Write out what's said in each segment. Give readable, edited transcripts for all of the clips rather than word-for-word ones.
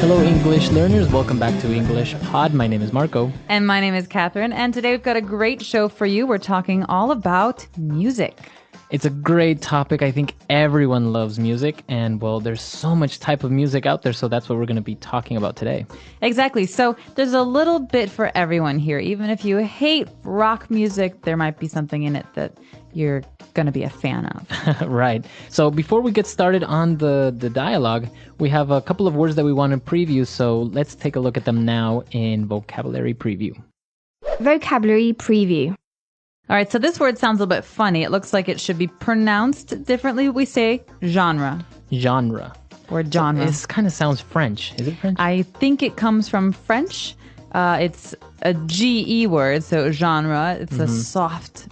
Hello, English learners. Welcome back to EnglishPod. My name is Marco. And my name is Catherine. And today we've got a great show for you. We're talking all about music. It's a great topic. I think everyone loves music. And, well, there's so much type of music out there. So that's what we're going to be talking about today. Exactly. So there's a little bit for everyone here. Even if you hate rock music, there might be something in it that you're going to be a fan of. Right. So before we get started on the dialogue, we have a couple of words that we want to preview. So let's take a look at them now in vocabulary preview. Vocabulary preview. All right, so this word sounds a little bit funny. It looks like it should be pronounced differently. We say genre. Genre. Or genre. This kind of sounds French. Is it French? I think it comes from French. It's a GE word, so genre. It's a soft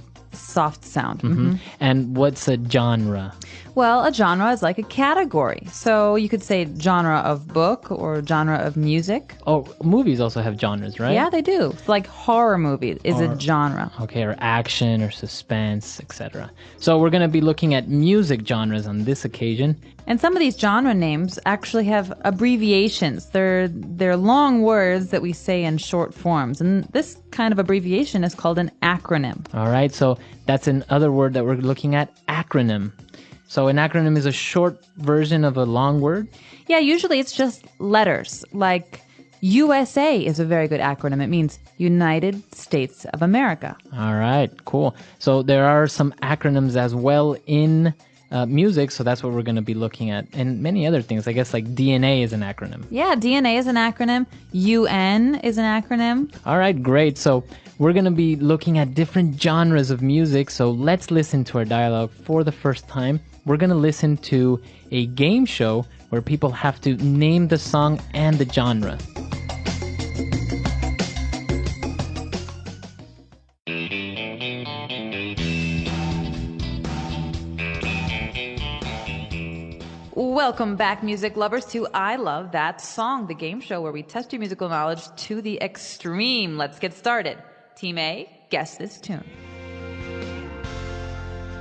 sound. And what's a genre? Well, a genre is like a category. So you could say genre of book or genre of music. Oh, movies also have genres, right? Yeah, they do. It's like horror movie is a genre. Okay, or action or suspense, etc. So we're going to be looking at music genres on this occasion. And some of these genre names actually have abbreviations. They're long words that we say in short forms. And this kind of abbreviation is called an acronym. All right, so that's another word that we're looking at, acronym. So an acronym is a short version of a long word? Yeah, usually it's just letters. Like USA is a very good acronym. It means United States of America. All right, cool. So there are some acronyms as well in music, so that's what we're going to be looking at. And many other things, I guess, like DNA is an acronym. Yeah, DNA is an acronym. UN is an acronym. All right, great. So we're going to be looking at different genres of music. So let's listen to our dialogue for the first time. We're going to listen to a game show where people have to name the song and the genre. Welcome back, music lovers, to I Love That Song, the game show where we test your musical knowledge to the extreme. Let's get started. Team A, guess this tune.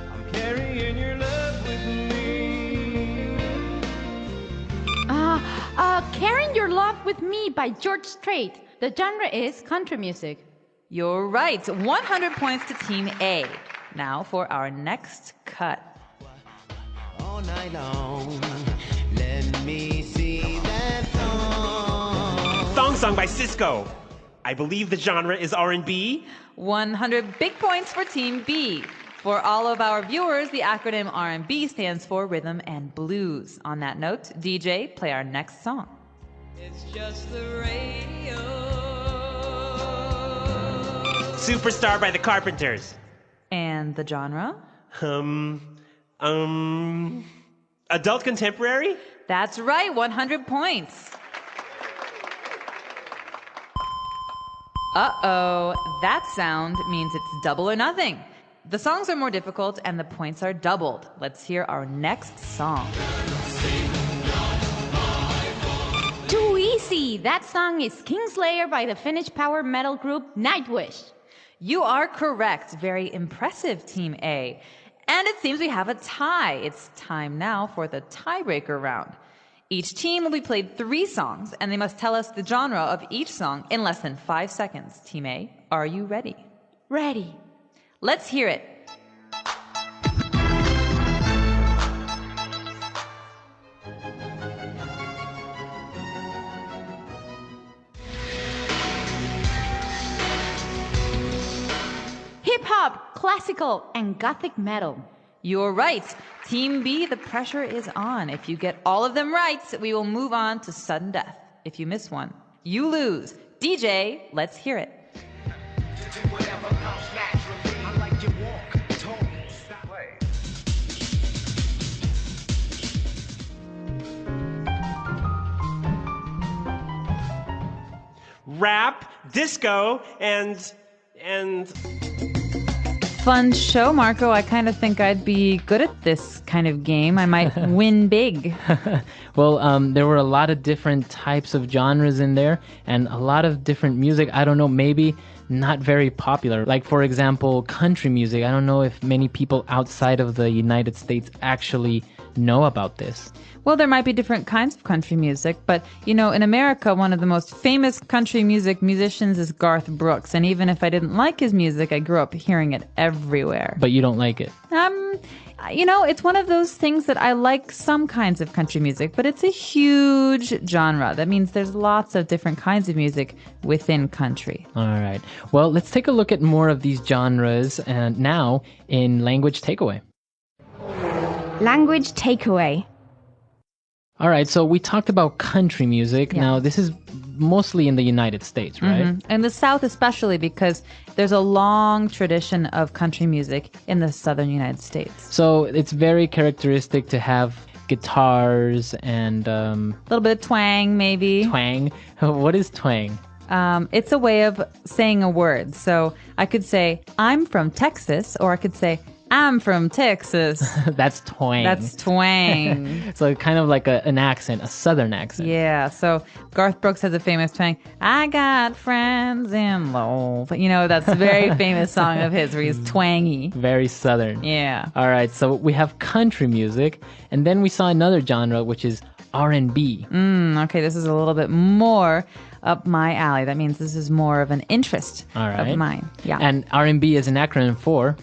I'm carrying your love with me. Carrying Your Love with Me by George Strait. The genre is country music. You're right. 100 points to Team A. Now for our next cut. All night long, let me see that song. Thong Song by Sisqo. I believe the genre is R&B. 100 big points for Team B. For all of our viewers, the acronym R&B stands for Rhythm and Blues. On that note, DJ, play our next song. It's just the radio. Superstar by the Carpenters. And the genre? Adult contemporary? That's right, 100 points. Uh-oh, that sound means it's double or nothing. The songs are more difficult and the points are doubled. Let's hear our next song. Too easy. That song is Kingslayer by the Finnish power metal group Nightwish. You are correct. Very impressive, Team A. And it seems we have a tie. It's time now for the tiebreaker round. Each team will be played 3 songs, and they must tell us the genre of each song in less than 5 seconds. Team A, are you ready? Ready. Let's hear it. Hip-hop, classical, and gothic metal. You're right. Team B, the pressure is on. If you get all of them right, we will move on to sudden death. If you miss one, you lose. DJ, let's hear it. Rap, disco, and Fun show, Marco. I kind of think I'd be good at this kind of game. I might win big. Well, there were a lot of different types of genres in there and a lot of different music. I don't know, maybe not very popular. Like, for example, country music. I don't know if many people outside of the United States actually know about this. Well, there might be different kinds of country music, but, in America, one of the most famous country music musicians is Garth Brooks. And even if I didn't like his music, I grew up hearing it everywhere. But you don't like it? It's one of those things that I like some kinds of country music, but it's a huge genre. That means there's lots of different kinds of music within country. All right. Well, let's take a look at more of these genres and now in language takeaway. Language takeaway. All right, so we talked about country music. Yeah. Now, this is mostly in the United States, right? And the South especially, because there's a long tradition of country music in the southern United States. So it's very characteristic to have guitars and A little bit of twang, maybe. twang. What is twang? It's a way of saying a word. So I could say, I'm from Texas, or I could say, I'm from Texas. That's twang. That's twang. So kind of like an accent, a southern accent. Yeah, so Garth Brooks has a famous twang. I got friends in love. That's a very famous song of his where he's twangy. Very southern. Yeah. All right, so we have country music, and then we saw another genre, which is R&B. Okay, this is a little bit more up my alley. That means this is more of an interest All right. of mine. Yeah. And R&B is an acronym for...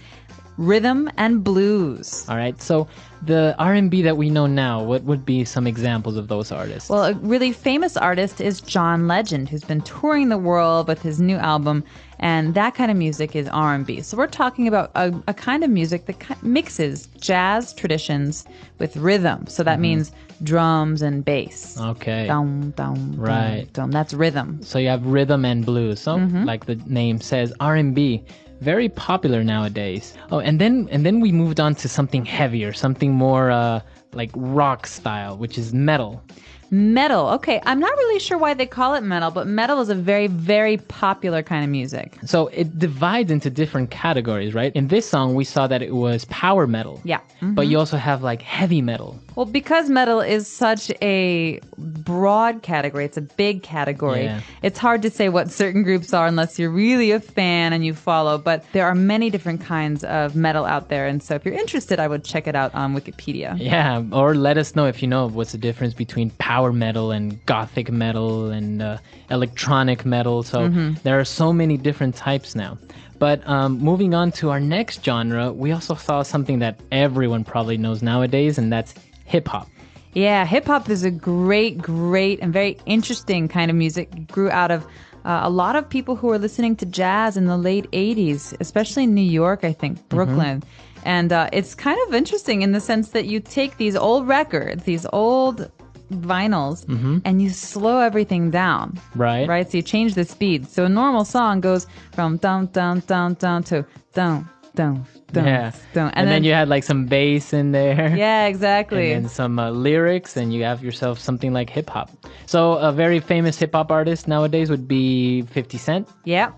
Rhythm and blues. All right, so the R&B that we know now, what would be some examples of those artists? Well, a really famous artist is John Legend, who's been touring the world with his new album, and that kind of music is R&B. So we're talking about a kind of music that mixes jazz traditions with rhythm. So that means drums and bass. Okay. Dum, dum, Right. dum, dum. That's rhythm. So you have rhythm and blues. So like the name says, R&B, very popular nowadays. Oh, and then we moved on to something heavier, something more like rock style, which is metal. Metal. Okay, I'm not really sure why they call it metal, but metal is a very, very popular kind of music. So it divides into different categories, right? In this song, we saw that it was power metal. Yeah. But you also have like heavy metal. Well, because metal is such a broad category, it's a big category, Yeah. it's hard to say what certain groups are unless you're really a fan and you follow. But there are many different kinds of metal out there. And so if you're interested, I would check it out on Wikipedia. Yeah, or let us know if you know what's the difference between power metal and gothic metal and electronic metal. So there are so many different types now. But moving on to our next genre, we also saw something that everyone probably knows nowadays, and that's hip-hop. Yeah, hip hop is a great, great, and very interesting kind of music. It grew out of a lot of people who were listening to jazz in the late 80s, especially in New York, I think, Brooklyn. And it's kind of interesting in the sense that you take these old records, these old vinyls, and you slow everything down. Right. Right? So you change the speed. So a normal song goes from down, down, down, down to down, down, down, Yeah. down. And then you had like some bass in there. Yeah, exactly. And then some lyrics, and you have yourself something like hip-hop. So a very famous hip-hop artist nowadays would be 50 Cent. Yeah.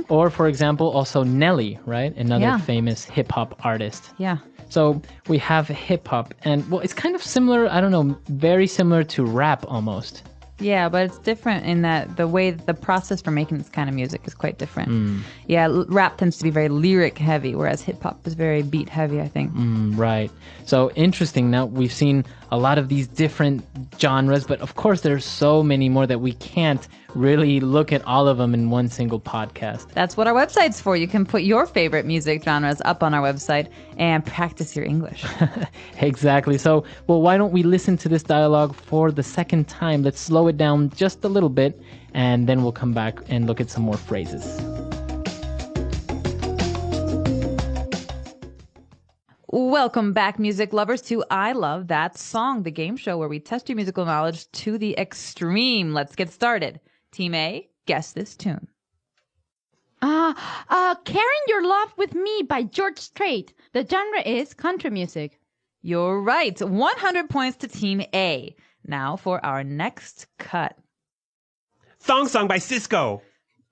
Or, for example, also Nelly, right? Another Yeah. famous hip-hop artist. Yeah. So we have hip-hop, and, well, it's kind of similar, I don't know, very similar to rap almost. Yeah, but it's different in that the process for making this kind of music is quite different. Yeah, rap tends to be very lyric heavy, whereas hip hop is very beat heavy, I think. Right. So interesting. Now we've seen a lot of these different genres, but of course there's so many more that we can't really look at all of them in one single podcast. That's what our website's for. You can put your favorite music genres up on our website and practice your English. Exactly. So, well, why don't we listen to this dialogue for the second time? Let's slow it down just a little bit, and then we'll come back and look at some more phrases. Welcome back, music lovers, to I Love That Song, the game show where we test your musical knowledge to the extreme. Let's get started. Team A, guess this tune. Carrying Your Love with Me by George Strait. The genre is country music. You're right. 100 points to Team A. Now for our next cut. Thong Song by Sisqo.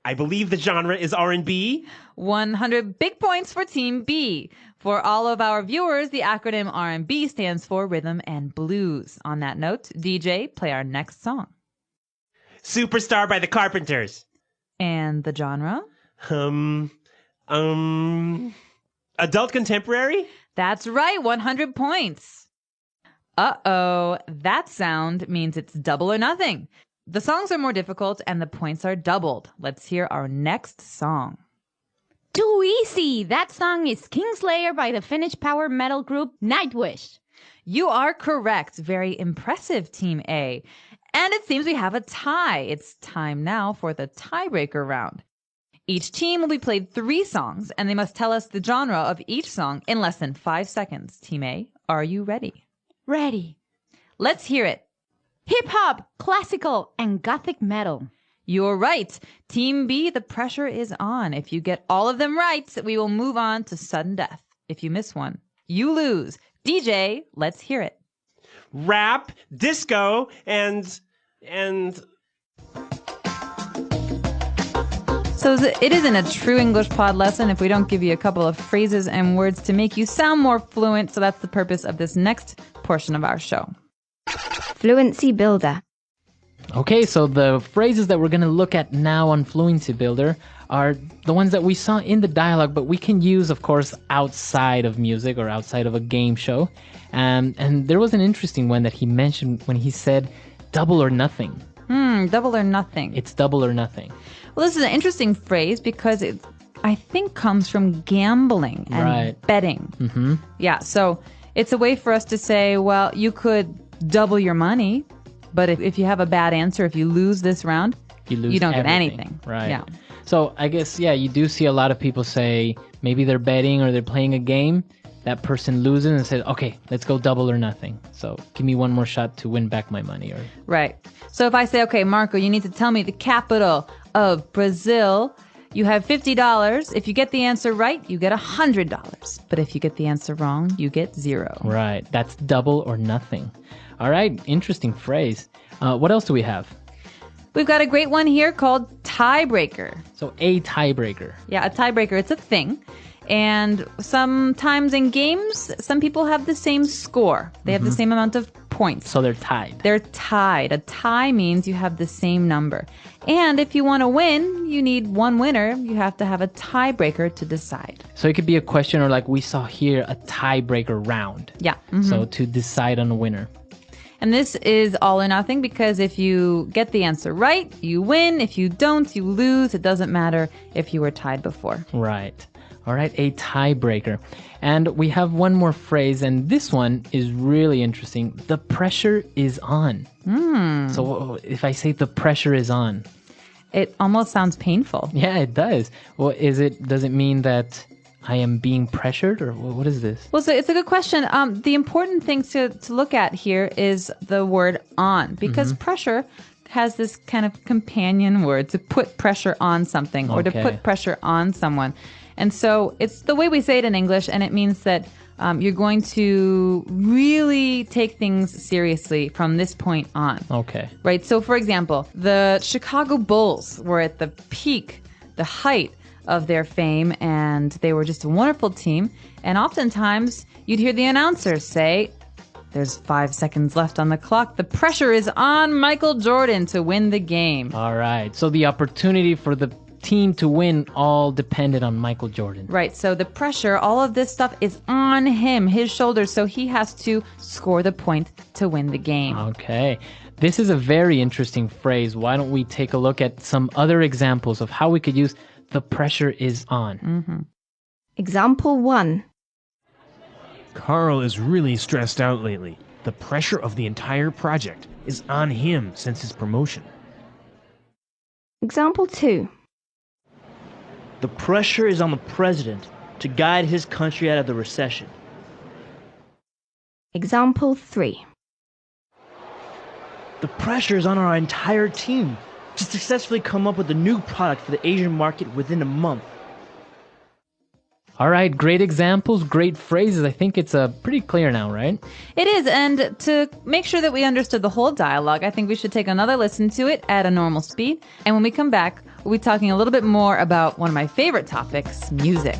I believe the genre is R&B. 100 big points for Team B. For all of our viewers, the acronym R&B stands for Rhythm and Blues. On that note, DJ, play our next song. Superstar by the Carpenters. And the genre? Adult contemporary? That's right, 100 points. Uh-oh, that sound means it's double or nothing. The songs are more difficult and the points are doubled. Let's hear our next song. Too easy. That song is Kingslayer by the Finnish power metal group Nightwish. You are correct. Very impressive, Team A. And it seems we have a tie. It's time now for the tiebreaker round. Each team will be played 3 songs, and they must tell us the genre of each song in less than 5 seconds. Team A, are you ready? Ready. Let's hear it. Hip hop, classical, and gothic metal. You're right. Team B, the pressure is on. If you get all of them right, we will move on to sudden death. If you miss one, you lose. DJ, let's hear it. Rap, disco, and So it isn't a true EnglishPod lesson if we don't give you a couple of phrases and words to make you sound more fluent. So that's the purpose of this next portion of our show. Fluency Builder. Okay, so the phrases that we're going to look at now on Fluency Builder are the ones that we saw in the dialogue, but we can use, of course, outside of music or outside of a game show. And there was an interesting one that he mentioned when he said double or nothing. Double or nothing. It's double or nothing. Well, this is an interesting phrase because it, I think, comes from gambling and betting. Mm-hmm. Yeah, so it's a way for us to say, well, you could double your money, but if you have a bad answer, if you lose this round, you don't get anything. Right. Yeah. So I guess, yeah, you do see a lot of people say maybe they're betting or they're playing a game. That person loses and says, okay, let's go double or nothing. So give me one more shot to win back my money. Right. So if I say, okay, Marco, you need to tell me the capital of Brazil. You have $50. If you get the answer right, you get $100. But if you get the answer wrong, you get 0. Right. That's double or nothing. All right. Interesting phrase. What else do we have? We've got a great one here called tiebreaker. So a tiebreaker. Yeah, a tiebreaker. It's a thing. And sometimes in games, some people have the same score. They have the same amount of points. So they're tied. They're tied. A tie means you have the same number. And if you want to win, you need one winner. You have to have a tiebreaker to decide. So it could be a question, or like we saw here, a tiebreaker round. Yeah. So to decide on a winner. And this is all or nothing because if you get the answer right, you win. If you don't, you lose. It doesn't matter if you were tied before. Right. All right, a tiebreaker. And we have one more phrase, and this one is really interesting. The pressure is on. So if I say the pressure is on, it almost sounds painful. Yeah, it does. Well, does it mean that I am being pressured, or what is this? Well, so it's a good question. The important thing to look at here is the word on, because pressure has this kind of companion word to put pressure on something or to put pressure on someone. And so it's the way we say it in English, and it means that you're going to really take things seriously from this point on. Okay. Right? So, for example, the Chicago Bulls were at the peak, the height of their fame, and they were just a wonderful team. And oftentimes, you'd hear the announcers say, there's 5 seconds left on the clock. The pressure is on Michael Jordan to win the game. All right. So the opportunity for the team to win all depended on Michael Jordan. Right. So the pressure, all of this stuff is on him, his shoulders. So he has to score the point to win the game. Okay. This is a very interesting phrase. Why don't we take a look at some other examples of how we could use the pressure is on? Example 1. Carl is really stressed out lately. The pressure of the entire project is on him since his promotion. Example 2. The pressure is on the president to guide his country out of the recession. Example 3. The pressure is on our entire team to successfully come up with a new product for the Asian market within a month. All right, great examples, great phrases. I think it's pretty clear now, right? It is, and to make sure that we understood the whole dialogue, I think we should take another listen to it at a normal speed. And when we come back, we'll be talking a little bit more about one of my favorite topics, music.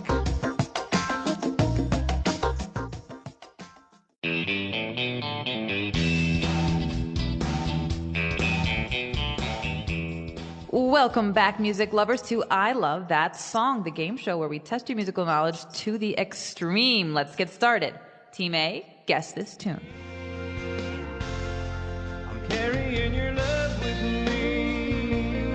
Welcome back, music lovers, to I Love That Song, the game show where we test your musical knowledge to the extreme. Let's get started. Team A, guess this tune. I'm carrying your love with me.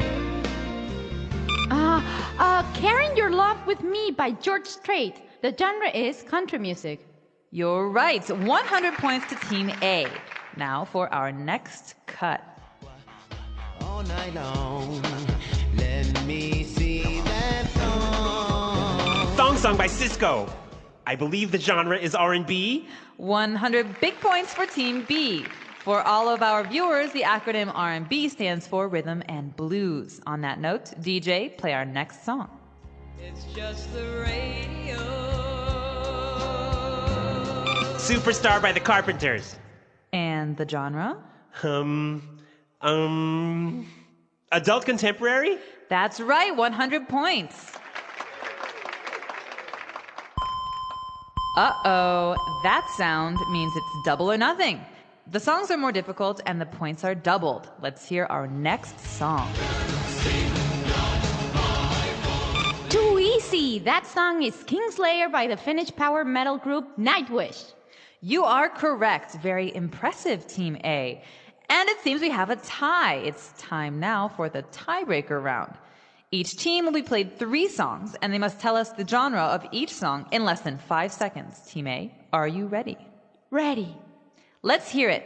Carrying Your Love with Me by George Strait. The genre is country music. You're right. 100 points to Team A. Now for our next cut. All night long, let me see that song. Thong Song by Sisqo. I believe the genre is R&B. 100 big points for Team B. For all of our viewers, the acronym R&B stands for Rhythm and Blues. On that note, DJ, play our next song. It's just the radio. Superstar by the Carpenters. And the genre? Adult contemporary? That's right, 100 points. Uh-oh, that sound means it's double or nothing. The songs are more difficult and the points are doubled. Let's hear our next song. Too easy. That song is Kingslayer by the Finnish power metal group Nightwish. You are correct. Very impressive, Team A. And it seems we have a tie. It's time now for the tiebreaker round. Each team will be played 3 songs, and they must tell us the genre of each song in less than 5 seconds. Team A, are you ready? Ready. Let's hear it.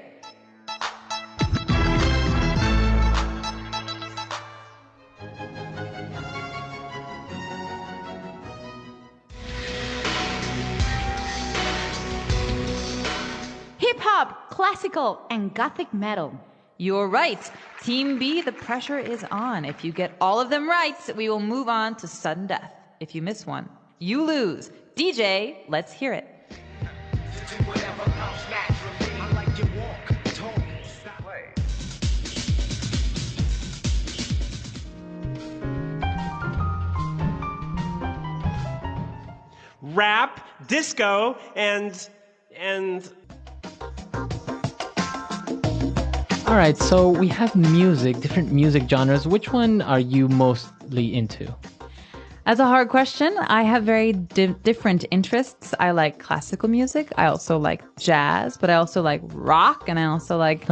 Hip hop, classical, and gothic metal. You're right. Team B, the pressure is on. If you get all of them right, we will move on to sudden death. If you miss one, you lose. DJ, let's hear it. Rap, disco, and All right, so we have music, different music genres. Which one are you mostly into? That's a hard question. I have very different interests. I like classical music. I also like jazz, but I also like rock, and I also like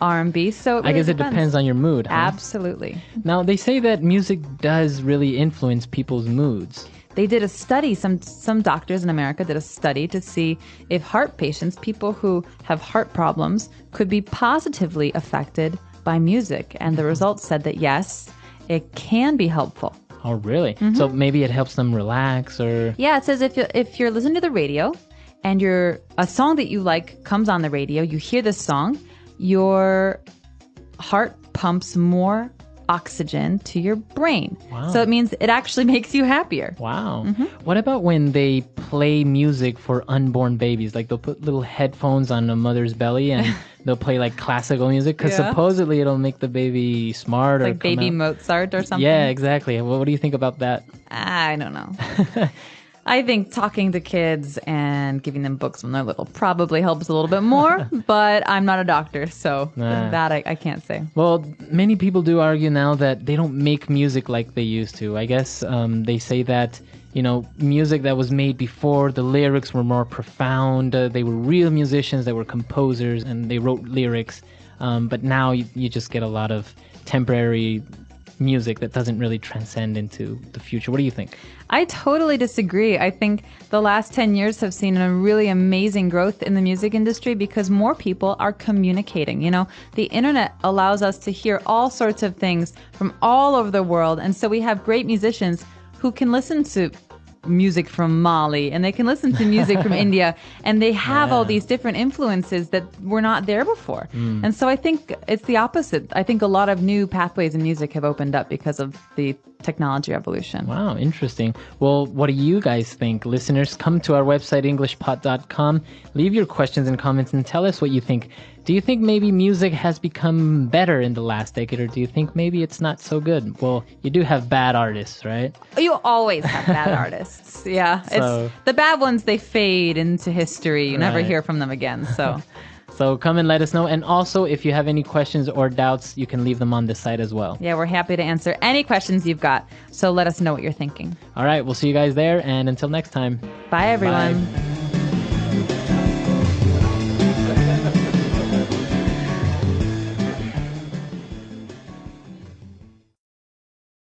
R&B. So I guess it depends on your mood, huh? Absolutely. Now, they say that music does really influence people's moods. They did a study, some doctors in America did a study to see if heart patients, people who have heart problems, could be positively affected by music. And the results said that yes, it can be helpful. Oh, really? So maybe it helps them relax or... Yeah, it says if you're listening to the radio and a song that you like comes on the radio, you hear this song, your heart pumps more oxygen to your brain. Wow. So it means it actually makes you happier. Wow. What about when they play music for unborn babies? Like they'll put little headphones on a mother's belly and they'll play like classical music because supposedly it'll make the baby smart, or like baby Mozart or something. Yeah, exactly. What do you think about that? I don't know. I think talking to kids and giving them books when they're little probably helps a little bit more, but I'm not a doctor, so that I can't say. Well, many people do argue now that they don't make music like they used to. I guess they say that, music that was made before, the lyrics were more profound. They were real musicians, they were composers, and they wrote lyrics. But now you just get a lot of temporary music that doesn't really transcend into the future. What do you think? I totally disagree. I think the last 10 years have seen a really amazing growth in the music industry because more people are communicating. The internet allows us to hear all sorts of things from all over the world. And so we have great musicians who can listen to music from Mali and they can listen to music from India, and they have all these different influences that were not there before. And so I think it's the opposite. I think a lot of new pathways in music have opened up because of the technology revolution. Wow, interesting. Well, what do you guys think? Listeners, come to our website, EnglishPod.com. Leave your questions and comments and tell us what you think. Do you think maybe music has become better in the last decade, or do you think maybe it's not so good? Well, you do have bad artists, right? You always have bad artists. Yeah. So, it's the bad ones, they fade into history. You never hear from them again. So So come and let us know. And also, if you have any questions or doubts, you can leave them on this site as well. Yeah, we're happy to answer any questions you've got. So let us know what you're thinking. All right, we'll see you guys there. And until next time. Bye, everyone. Bye.